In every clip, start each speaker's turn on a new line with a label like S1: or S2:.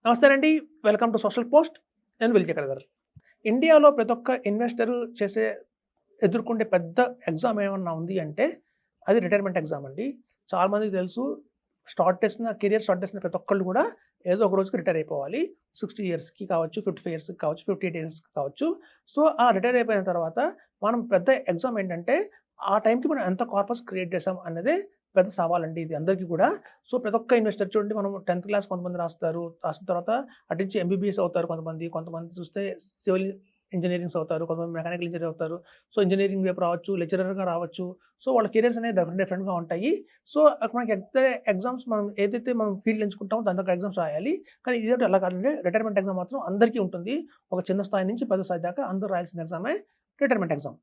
S1: నమస్తే అండి. Welcome to social post. నేను విల్చక్ర గారు. ఇండియాలో ప్రతి ఒక్క ఇన్వెస్టరు ఎదుర్కొంటే పెద్ద ఎగ్జామ్ ఏమన్నా ఉంది అంటే అది రిటైర్మెంట్ ఎగ్జామ్ అండి. చాలా మందికి తెలుసు. కెరియర్ స్టార్ట్ చేసిన ప్రతి ఒక్కళ్ళు కూడా ఏదో ఒక రోజుకి రిటైర్ అయిపోవాలి. 60 ఇయర్స్‌కి కావచ్చు, 55 ఇయర్స్‌కి కావచ్చు, 58 ఇయర్స్‌కి కావచ్చు. సో, ఆ రిటైర్ అయిపోయిన తర్వాత మనం పెద్ద ఎగ్జామ్ ఏంటంటే ఆ టైంకి మనం ఎంత కార్పస్ క్రియేట్ చేసాం అన్నదే పెద్ద సవాలండి ఇది అందరికీ కూడా. సో, ప్రతి ఒక్క ఇన్వెస్టర్ చూడండి, మనం 10థ్ క్లాస్ కొంతమంది రాస్తారు. రాసిన తర్వాత అటు నుంచి ఎంబీబీఎస్ అవుతారు కొంతమంది. కొంతమంది చూస్తే సివిల్ ఇంజినీరింగ్స్ అవుతారు. కొంతమంది మెకానికల్ ఇంజినీర్ అవుతారు. సో, ఇంజినీరింగ్ వైపు రావచ్చు, లెక్చరర్‌గా రావచ్చు. సో, వాళ్ళ కెరియర్స్ అనేవి డిఫరెంట్‌గా ఉంటాయి. సో, అక్కడ మనకి ఎగ్జామ్స్ మనం ఏదైతే మనం ఫీల్డ్ ఎంచుకుంటామో దాని దగ్గర ఎగ్జామ్స్ రాయాలి. కానీ ఇదేంటి అలా కాదండి. రిటైర్మెంట్ ఎగ్జామ్ మాత్రం అందరికీ ఉంటుంది. ఒక చిన్న స్థాయి నుంచి పెద్ద స్థాయి దాకా అందరూ రాయాల్సిన ఎగ్జామే రిటైర్మెంట్ ఎగ్జామ్.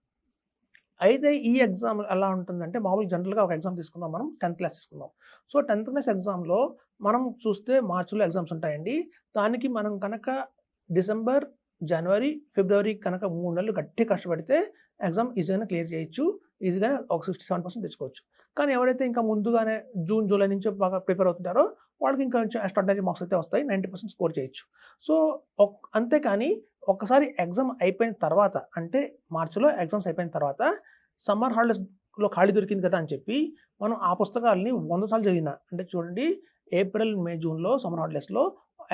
S1: అయితే ఈ ఎగ్జామ్ ఎలా ఉంటుందంటే మామూలుగా జనరల్‌గా ఒక ఎగ్జామ్ తీసుకుందాం, మనం 10థ్ క్లాస్ తీసుకుందాం. సో, 10థ్ క్లాస్ ఎగ్జామ్‌లో మనం చూస్తే మార్చ్‌లో ఎగ్జామ్స్ ఉంటాయండి. దానికి మనం కనుక డిసెంబర్, జనవరి, ఫిబ్రవరి కనుక 3 నెలలు గట్టిగా కష్టపడితే ఎగ్జామ్ ఈజీగానే క్లియర్ చేయొచ్చు. ఈజీగానే ఒక 67% తెచ్చుకోవచ్చు. కానీ ఎవరైతే ఇంకా ముందుగానే జూన్, జూలై నుంచే బాగా ప్రిపేర్ అవుతుంటారో వాళ్ళకి ఇంకా కొంచెం ఎక్స్ట్రార్డినరీ మార్క్స్ అయితే వస్తాయి. 90% స్కోర్ చేయొచ్చు. సో, అంతేకాని ఒక్కసారి ఎగ్జామ్ అయిపోయిన తర్వాత, అంటే మార్చ్‌లో ఎగ్జామ్స్ అయిపోయిన తర్వాత సమ్మర్ హాలిడేస్‌లో ఖాళీ దొరికింది కదా అని చెప్పి మనం ఆ పుస్తకాలని 100 సార్లు చదివినా, అంటే చూడండి, ఏప్రిల్, మే, జూన్‌లో సమ్మర్ హాలిడేస్‌లో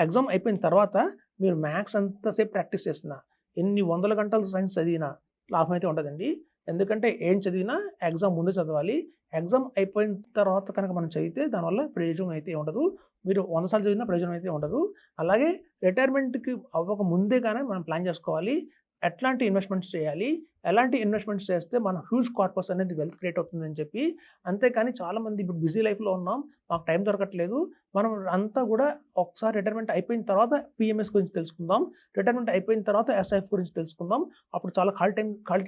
S1: ఎగ్జామ్ అయిపోయిన తర్వాత మీరు మ్యాథ్స్ ఎంతసేపు ప్రాక్టీస్ చేసినా, ఎన్ని వందల గంటలు సైన్స్ చదివినా లాభం అయితే ఉండదండి. ఎందుకంటే ఏం చదివినా ఎగ్జామ్ ముందే చదవాలి. ఎగ్జామ్ అయిపోయిన తర్వాత కనుక మనం చదివితే దానివల్ల ప్రయోజనం అయితే ఉండదు. మీరు 100 సార్లు చదివినా ప్రయోజనం అయితే ఉండదు. అలాగే రిటైర్మెంట్‌కి అవ్వక ముందే గానే మనం ప్లాన్ చేసుకోవాలి. ఎట్లాంటి ఇన్వెస్ట్‌మెంట్స్ చేయాలి? ఎలాంటి ఇన్వెస్ట్‌మెంట్స్ చేస్తే మన హ్యూజ్ కార్పస్ అనేది వెల్త్ క్రియేట్ అవుతుందని చెప్పి. అంతేకాని చాలామంది ఇప్పుడు బిజీ లైఫ్‌లో ఉన్నాం. మాకు టైం దొరకట్లేదు. మనం అంతా కూడా ఒకసారి రిటైర్మెంట్ అయిపోయిన తర్వాత పీఎంఎస్ గురించి తెలుసుకుందాం. రిటైర్మెంట్ అయిపోయిన తర్వాత ఎస్ఐఎఫ్ గురించి తెలుసుకుందాం. అప్పుడు చాలా ఖాళీ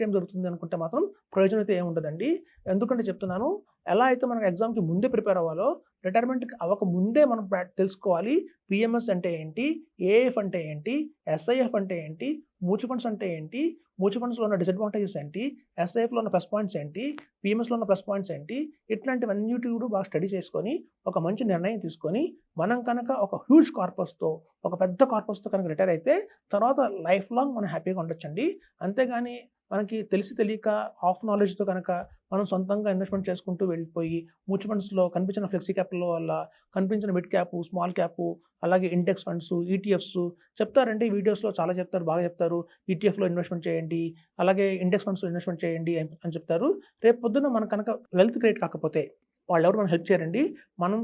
S1: టైం దొరుకుతుంది అనుకుంటే మాత్రం ప్రయోజనం అయితే ఏమి ఉండదండి. ఎందుకంటే చెప్తున్నాను, ఎలా అయితే మనం ఎగ్జామ్‌కి ముందే ప్రిపేర్ అవ్వాలో, రిటైర్మెంట్‌కి అవ్వక ముందే మనం తెలుసుకోవాలి. పీఎంఎస్ అంటే ఏంటి? ఏఎఫ్ అంటే ఏంటి? ఎస్ఐఎఫ్ అంటే ఏంటి? మ్యూచువల్ ఫండ్స్ అంటే ఏంటి? మ్యూచువల్ ఫండ్స్‌లో ఉన్న డిసడ్వాంటేజెస్ ఏంటి? ఎస్ఐఎఫ్‌లో ఉన్న ప్లస్ పాయింట్స్ ఏంటి? పీఎంఎస్‌లో ఉన్న ప్లస్ పాయింట్స్ ఏంటి? ఇట్లాంటివన్నిటి కూడా బాగా స్టడీ చేసుకొని, ఒక మంచి నిర్ణయం తీసుకొని, మనం కనుక ఒక హ్యూజ్ కార్పస్‌తో, ఒక పెద్ద కార్పస్‌తో కనుక రిటైర్ అయితే తర్వాత లైఫ్ లాంగ్ మనం హ్యాపీగా ఉండొచ్చండి. అంతేగాని మనకి తెలిసి తెలియక హాఫ్ నాలెడ్జ్‌తో కనుక మనం సొంతంగా ఇన్వెస్ట్‌మెంట్ చేసుకుంటూ వెళ్ళిపోయి, మ్యూచువల్ ఫండ్స్‌లో కనిపించిన ఫ్లెక్సీ క్యాప్‌ల వల్ల, కనిపించిన మిడ్ క్యాపు, స్మాల్ క్యాపు, అలాగే ఇండెక్స్ ఫండ్స్, ఈటీఎఫ్స్ చెప్తారండి. వీడియోస్‌లో చాలా చెప్తారు, బాగా చెప్తారు. ఈటీఎఫ్‌లో ఇన్వెస్ట్‌మెంట్ చేయండి, అలాగే ఇండెక్స్ ఫండ్స్‌లో ఇన్వెస్ట్‌మెంట్ చేయండి అని చెప్తారు. రేపు పొద్దున్న మనకు కనుక వెల్త్ క్రియేట్ కాకపోతే వాళ్ళెవరు మనకు హెల్ప్ చేయరండి. మనం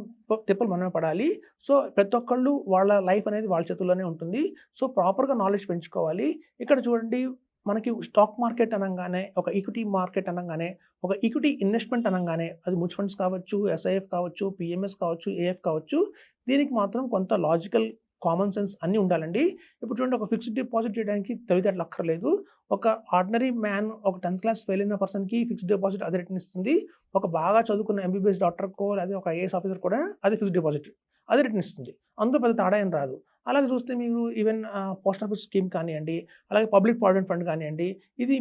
S1: తిప్పలు మనమే పడాలి. సో, ప్రతి ఒక్కళ్ళు వాళ్ళ లైఫ్ అనేది వాళ్ళ చేతుల్లోనే ఉంటుంది. సో, ప్రాపర్‌గా నాలెడ్జ్ పెంచుకోవాలి. ఇక్కడ చూడండి, మనకి స్టాక్ మార్కెట్ అనంగానే, ఒక ఈక్విటీ మార్కెట్ అనంగానే, ఒక ఈక్విటీ ఇన్వెస్ట్‌మెంట్ అనంగానే అది మ్యూచువల్ ఫండ్స్ కావచ్చు, ఎస్ఐఎఫ్ కావచ్చు, పీఎంఎస్ కావచ్చు, ఏఎఫ్ కావచ్చు. దీనికి మాత్రం కొంత లాజికల్, కామన్ సెన్స్ అన్నీ ఉండాలండి. ఇప్పుడు చూడండి, ఒక ఫిక్స్డ్ డిపాజిట్ చేయడానికి తెలివితేటలు అక్కర్లేదు. ఒక ఆర్డినరీ మ్యాన్, ఒక 10థ్ క్లాస్ ఫెయిల్ అయిన పర్సన్‌కి ఫిక్స్డ్ డిపాజిట్ అదే రిటర్న్ ఇస్తుంది. ఒక బాగా చదువుకున్న ఎంబీబీఎస్ డాక్టర్‌కో లేదా ఒక ఐఏఎస్ ఆఫీసర్ కూడా అదే ఫిక్స్డ్ డిపాజిట్ అదే రిటర్న్ ఇస్తుంది. అందులో పెద్ద తేడా ఏం రాదు. అలాగే చూస్తే మీరు ఈవెన్ పోస్ట్ ఆఫీస్ స్కీమ్ కానియండి, అలాగే పబ్లిక్ ప్రావిడెంట్ ఫండ్ కానియండి,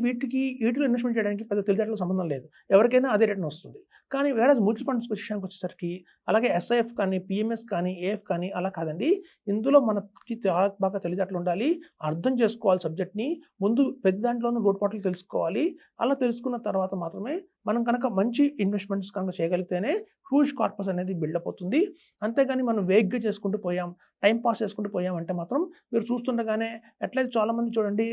S1: వీటిలో ఇన్వెస్ట్‌మెంట్ చేయడానికి పెద్ద తెలివితేటలకు సంబంధం లేదు. ఎవరికైనా అదే రిటర్న్ వస్తుంది. కానీ వేరేస్ మ్యూచువల్ ఫండ్స్ విషయానికి వచ్చేసరికి, అలాగే ఎస్ఐఎఫ్ కానీ, పీఎంఎస్ కానీ, ఏఎఫ్ కానీ అలా కాదండి. ఇందులో మనకి చాలా బాగా తెలివితేటలు ఉండాలి. అర్థం చేసుకోవాలి సబ్జెక్ట్‌ని. ముందు ప్రతి దాంట్లోనూ లోటుపాట్లు తెలుసుకోవాలి. అలా తెలుసుకున్న తర్వాత మాత్రమే మనం కనుక మంచి ఇన్వెస్ట్‌మెంట్స్ కనుక చేయగలిగితేనే హ్యూజ్ కార్పస్ అనేది బిల్డప్ అవుతుంది. అంతేగాని మనం వేగ్‌గా చేసుకుంటూ పోయాం, టైమ్ పాస్ చేసుకుంటూ పోయామంటే మాత్రం మీరు చూస్తుండగానే, ఎట్లయితే చాలామంది చూడండి,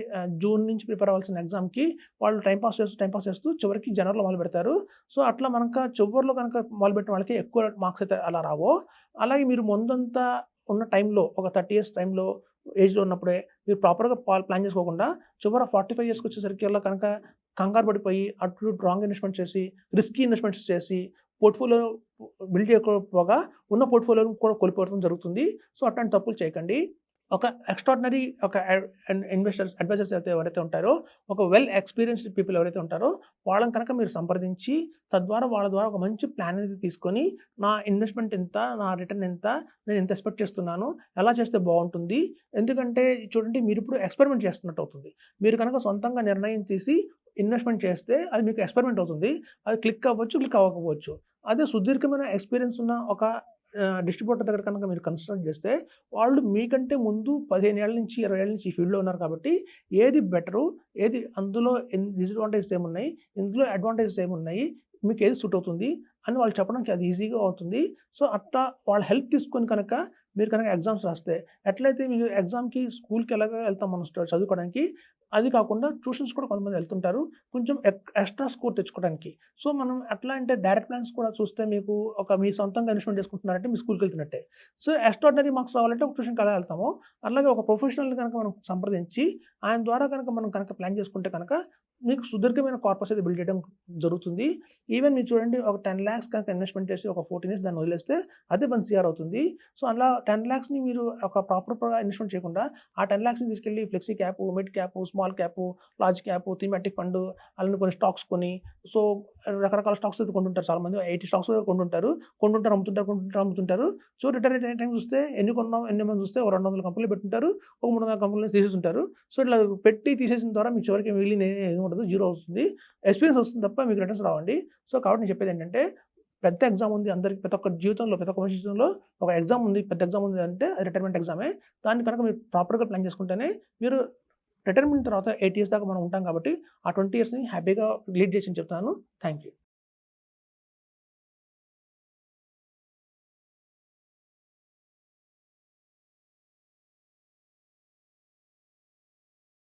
S1: జూన్ నుంచి ప్రిపేర్ అవ్వాల్సిన ఎగ్జామ్‌కి వాళ్ళు టైమ్ పాస్ చేస్తూ చివరికి జనవరిలో మొదలుపెడతారు. సో, అట్లా చివరిలో కనుక మొదలుపెట్టిన వాళ్ళకి ఎక్కువ మార్క్స్ అయితే అలా రావో, అలాగే మీరు ముందంతా ఉన్న టైంలో, ఒక 30 ఇయర్స్ టైంలో ఏజ్‌లో ఉన్నప్పుడే మీరు ప్రాపర్‌గా ప్లాన్ చేసుకోకుండా చివర 45 ఇయర్స్‌కి వచ్చేసరికల్లా కనుక కంగారు పడిపోయి అటు ఇటు రాంగ్ ఇన్వెస్ట్‌మెంట్ చేసి, రిస్కీ ఇన్వెస్ట్‌మెంట్స్ చేసి, పోర్ట్‌ఫోలియో బిల్డ్ చేయకపోగా ఉన్న పోర్ట్‌ఫోలియోని కూడా కోల్పోవడం జరుగుతుంది. సో, అట్లాంటి తప్పులు చేయకండి. ఒక ఎక్స్ట్రార్డినరీ ఒక అడ్వైజర్స్ ఎవరైతే ఉంటారో, ఒక వెల్ ఎక్స్‌పీరియన్స్‌డ్ పీపుల్ ఎవరైతే ఉంటారో వాళ్ళని కనుక మీరు సంప్రదించి, తద్వారా వాళ్ళ ద్వారా ఒక మంచి ప్లాన్ అనేది తీసుకొని, నా ఇన్వెస్ట్‌మెంట్ ఎంత? నా రిటర్న్ ఎంత? నేను ఎంత ఎక్స్‌పెక్ట్ చేస్తున్నాను? ఎలా చేస్తే బావుంటుంది? ఎందుకంటే చూడండి, మీరిప్పుడు ఎక్స్‌పెరిమెంట్ చేస్తున్నట్టు అవుతుంది. మీరు కనుక సొంతంగా నిర్ణయం తీసి ఇన్వెస్ట్‌మెంట్ చేస్తే అది మీకు ఎక్స్‌పెరిమెంట్ అవుతుంది. అది క్లిక్ అవ్వచ్చు, క్లిక్ అవ్వకపోవచ్చు. అదే సుదీర్ఘమైన ఎక్స్‌పీరియన్స్ ఉన్న ఒక డిస్ట్రిబ్యూటర్ దగ్గర కనుక మీరు కన్సల్ట్ చేస్తే వాళ్ళు మీకంటే ముందు 15 ఏళ్ల నుంచి 20 ఏళ్ల నుంచి ఈ ఫీల్డ్‌లో ఉన్నారు కాబట్టి ఏది బెటరు, ఏది అందులో డిసడ్వాంటేజెస్ ఏమున్నాయి, ఇందులో అడ్వాంటేజెస్ ఏమున్నాయి, మీకు ఏది సూట్ అవుతుంది అని వాళ్ళు చెప్పడానికి అది ఈజీగా అవుతుంది. సో, అట్లా వాళ్ళ హెల్ప్ తీసుకొని కనుక మీరు కనుక ఎగ్జామ్స్ రాస్తే ఎట్లయితే మీరు ఎగ్జామ్‌కి స్కూల్‌కి ఎలాగో వెళ్తాం మనం చదువుకోవడానికి, అది కాకుండా ట్యూషన్స్ కూడా కొంతమంది వెళ్తుంటారు. కొంచెం ఎక్స్‌ట్రా స్కోర్ తెచ్చుకోవడానికి. సో, మనం ఎట్లా అంటే డైరెక్ట్ ప్లాన్స్ కూడా చూస్తే మీకు మీ సొంతంగా ఇన్వెస్ట్‌మెంట్ చేసుకుంటున్నారంటే మీ స్కూల్‌కెళ్తున్నట్టే. సో, ఎక్స్ట్రార్డినరీ మార్క్స్ రావాలంటే ఒక ట్యూషన్‌కి ఎలా వెళ్తామో, అలాగే ఒక ప్రొఫెషనల్‌ని కనుక మనం సంప్రదించి ఆయన ద్వారా కనుక మనం కనుక ప్లాన్ చేసుకుంటే కనుక మీకు సుదీర్ఘమైన కార్పస్ అయితే బిల్డ్ చేయడం జరుగుతుంది. ఈవెన్ మీరు చూడండి ఒక 10,00,000 కనుక ఇన్వెస్ట్‌మెంట్ చేసి ఒక 14 ఇయర్స్ దాన్ని వదిలేస్తే అదే 1 సీఆర్ అవుతుంది. సో, అలా 10,00,000ని మీరు ఒక ప్రాపర్‌గా ఇన్వెస్ట్‌మెంట్ చేయకుండా ఆ 10,00,000ని తీసుకెళ్ళి flexi cap, mid cap, small cap, large cap, thematic fund అలానే కొన్ని స్టాక్స్ కొని సో, రకరకాల స్టాక్స్ అయితే కొంటుంటారు చాలామంది. 80 స్టాక్స్ కొంటుంటారు. అమ్ముతుంటారు. సో, రిటర్న్ అయ్యే టైం చూస్తే ఎన్ని కొన్నాం, ఎన్ని మనం చూస్తే ఒక 200 కంపెనీలు పెట్టుంటారు. ఒక 300 కంపెనీలు తీసేసుంటారు. సో, ఇట్లా పెట్టి తీసేసిన ద్వారా మీకు చివరికి మిగిలింది ఏమి ఉండదు. జీరో వస్తుంది. ఎక్స్‌పీరియన్స్ వస్తుంది తప్ప మీకు రిటర్న్స్ రావండి. సో, కాబట్టి నేను చెప్పేదేంటంటే పెద్ద ఎగ్జామ్ ఉంది అందరికి ప్రతి ఒక్క జీవితంలో, ప్రతి ఒక్క మనిషి జీవితంలో ఒక ఎగ్జామ్ ఉంది. పెద్ద ఎగ్జామ్ ఉంది అంటే అది రిటైర్మెంట్ ఎగ్జామే. దాన్ని కనుక మీరు ప్రాపర్‌గా ప్లాన్ చేసుకుంటేనే మీరు రిటైర్మెంట్ తర్వాత 8 ఇయర్స్ దాకా మనం ఉంటాం కాబట్టి ఆ 20 ఇయర్స్‌ని హ్యాపీగా లీడ్ చేయొచ్చని చెప్తున్నాను. Thank you.